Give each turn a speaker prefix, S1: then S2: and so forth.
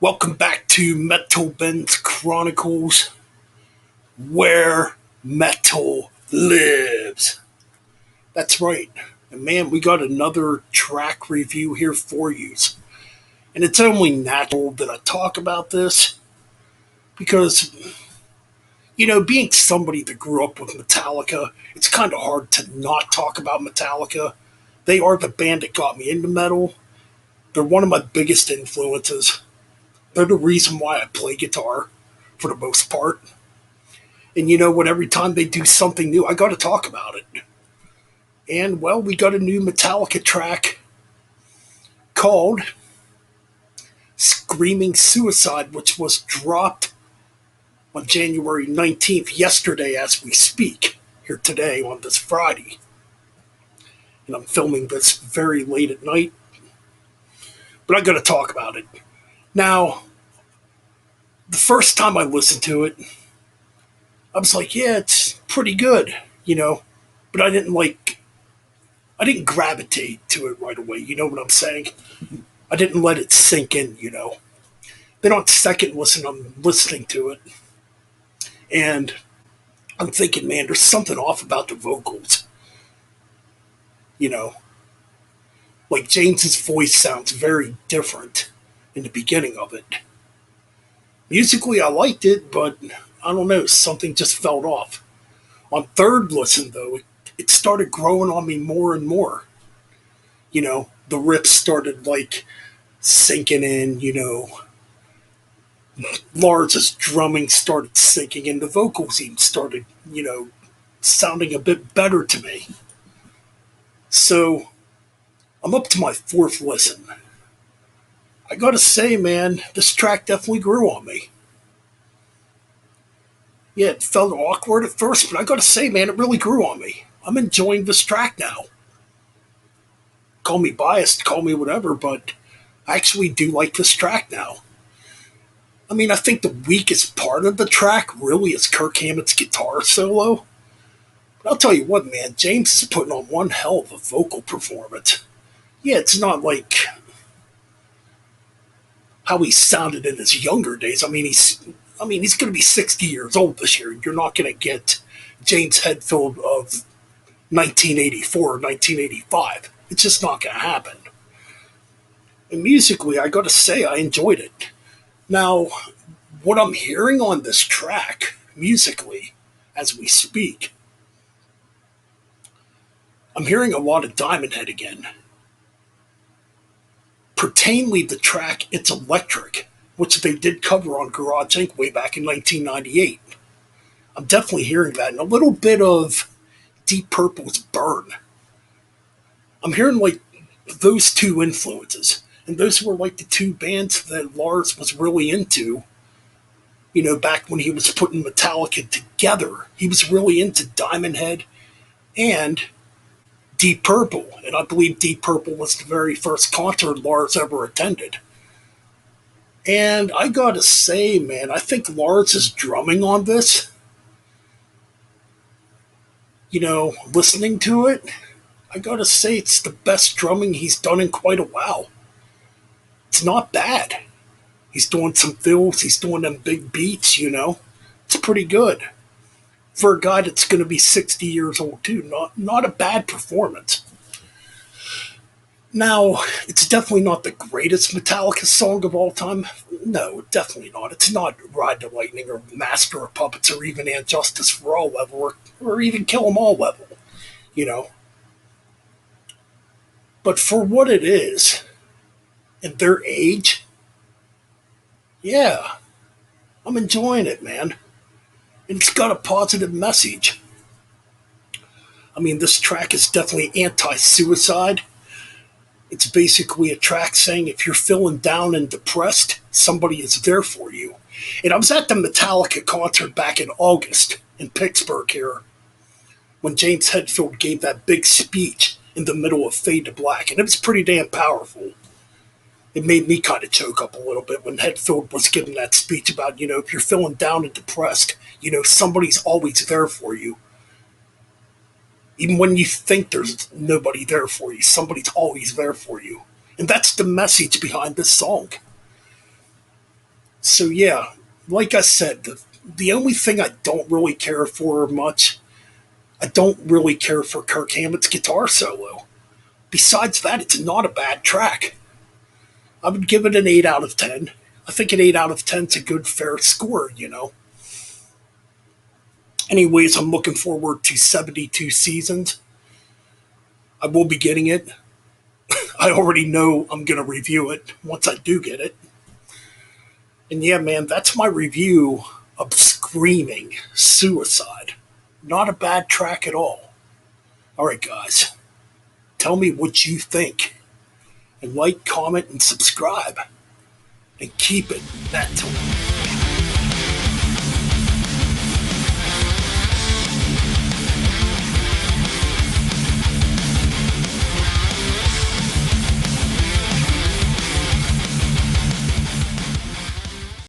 S1: Welcome back to Metal Ben's Chronicles, where metal lives. That's right. And man, we got another track review here for you. And it's only natural that I talk about this because, being somebody that grew up with Metallica, it's kind of hard to not talk about Metallica. They are the band that got me into metal. They're one of my biggest influences. They're the reason why I play guitar, for the most part. And you know what? Every time they do something new, I got to talk about it. And well, we got a new Metallica track called Screaming Suicide, which was dropped on January 19th, yesterday as we speak, here today on this Friday. And I'm filming this very late at night, but I got to talk about it. Now, the first time I listened to it, I was like, yeah, it's pretty good, but I didn't gravitate to it right away. You know what I'm saying? I didn't let it sink in. Then on second listen, I'm listening to it, and I'm thinking, man, there's something off about the vocals. You know, like James's voice sounds very different in the beginning of it. Musically, I liked it, but I don't know, something just felt off. On third listen, though, it started growing on me more and more. The riffs started like sinking in, Lars's drumming started sinking and the vocals even started, sounding a bit better to me. So I'm up to my fourth listen. I gotta say, man, this track definitely grew on me. Yeah, it felt awkward at first, but I gotta say, man, it really grew on me. I'm enjoying this track now. Call me biased, call me whatever, but I actually do like this track now. I mean, I think the weakest part of the track really is Kirk Hammett's guitar solo. But I'll tell you what, man, James is putting on one hell of a vocal performance. Yeah, it's not like how he sounded in his younger days. I mean, he's going to be 60 years old this year. You're not going to get James Hetfield of 1984 or 1985. It's just not going to happen. And musically, I got to say, I enjoyed it. Now, what I'm hearing on this track, musically, as we speak, I'm hearing a lot of Diamond Head again. Pertainly the track It's Electric, which they did cover on Garage Inc. way back in 1998. I'm definitely hearing that, and a little bit of Deep Purple's Burn. I'm hearing like those two influences, and those were like the two bands that Lars was really into. Back when he was putting Metallica together, he was really into Diamond Head and Deep Purple, and I believe Deep Purple was the very first concert Lars ever attended. And I gotta say, man, I think Lars' drumming on this, listening to it, I gotta say it's the best drumming he's done in quite a while. It's not bad. He's doing some fills, he's doing them big beats. It's pretty good. For a guy that's gonna be 60 years old too, not a bad performance. Now, it's definitely not the greatest Metallica song of all time. No, definitely not. It's not Ride the Lightning or Master of Puppets or even And Justice for All level or even Kill 'Em All level, you know. But for what it is, and their age, yeah, I'm enjoying it, man. And it's got a positive message. I mean, this track is definitely anti suicide. It's basically a track saying if you're feeling down and depressed, somebody is there for you. And I was at the Metallica concert back in August in Pittsburgh here when James Hetfield gave that big speech in the middle of Fade to Black, and it was pretty damn powerful. It made me kind of choke up a little bit when Hetfield was giving that speech about, if you're feeling down and depressed, somebody's always there for you. Even when you think there's nobody there for you, somebody's always there for you. And that's the message behind this song. So yeah, like I said, the only thing I don't really care for much, I don't really care for Kirk Hammett's guitar solo. Besides that, it's not a bad track. I would give it an 8 out of 10. I think an 8 out of 10 is a good, fair score, you know. Anyways, I'm looking forward to 72 Seasons. I will be getting it. I already know I'm going to review it once I do get it. And yeah, man, that's my review of Screaming Suicide. Not a bad track at all. Alright, guys, tell me what you think. And like, comment, and subscribe. And keep it metal.